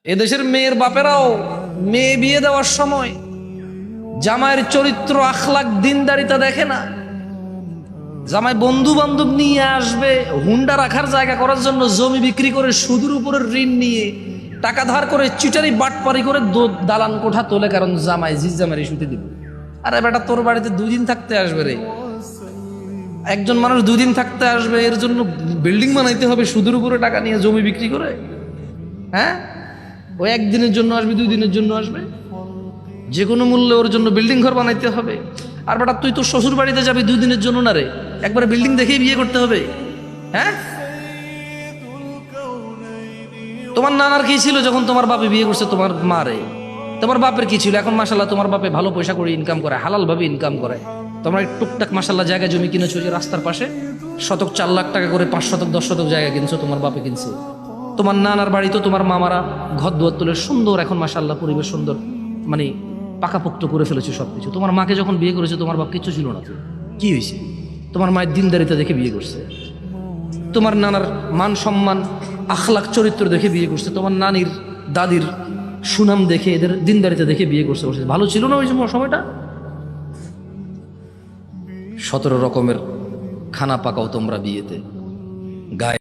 এদেশের মেয়ের বাপেরাও মেয়ে বিয়ে দেওয়ার সময় জামাইয়ের চরিত্র, আখলাক, দিনদারিতা দেখে না। জামাই বন্ধু বান্ধব নিয়ে আসবে, হুন্ডা রাখার জায়গা করার জন্য জমি বিক্রি করে সুদের উপরের ঋণ নিয়ে টাকা ধার করে চিটারি বাটপারি করে দালান কোঠা তোলে, কারণ জামাই জিজ্জামারি শুতে দিবে। আরে বেটা, তোর বাড়িতে 2 দিন থাকতে আসবে রে। একজন মানুষ 2 দিন থাকতে আসবে, এর জন্য বিল্ডিং বানাইতে হবে সুদের উপরে টাকা নিয়ে জমি বিক্রি করে? হ্যাঁ, ও 1 দিনের জন্য আসবে, 2 দিনের জন্য আসবে, যে কোনো মূল্যে ওর জন্য বিল্ডিং ঘর বানাইতে হবে। আর বেটা, তুই তোর শ্বশুর বাড়িতে যাবি 2 দিনের জন্য না রে, একবারে বিল্ডিং দেখেই বিয়ে করতে হবে। হ্যাঁ, তোমার নানার কি ছিল যখন তোমার বাপে বিয়ে করছে তোমার মা রে? তোমার বাপের কি ছিল? এখন মাশাল্লাহ তোমার বাপে ভালো পয়সা করে ইনকাম করে, হালাল ভাবে ইনকাম করে। তোমরা টুকটাক মাশাল্লাহ জায়গা জমি কিনেছো, যে রাস্তার পাশে শতক 4 লাখ টাকা করে 5 শতক 10 শতক জায়গা কিনছো, তোমার বাপে কিনছে। তোমার নানার বাড়ি তো তোমার মামারা ঘর দুয়ার তুলে সুন্দর, এখন মাশাল্লাহ পরিবেশ সুন্দর, মানে পাকাপোক্ত করে ফেলেছে সবকিছু। তোমার মাকে যখন বিয়ে করেছে তোমার বাপ কিচ্ছু ছিল না, তো কি হয়েছে? তোমার মায়ের দিনদারিতা দেখে বিয়ে করছে। তোমার নানার মান সম্মান, আখলাক, চরিত্র দেখে বিয়ে করছে। তোমার নানির দাদির সুনাম দেখে, এদের দিনদারিতা দেখে বিয়ে করছে। ভালো ছিল না ওই সময়টা? 17 রকমের খানা পাকাও তোমরা বিয়েতে, গায়ে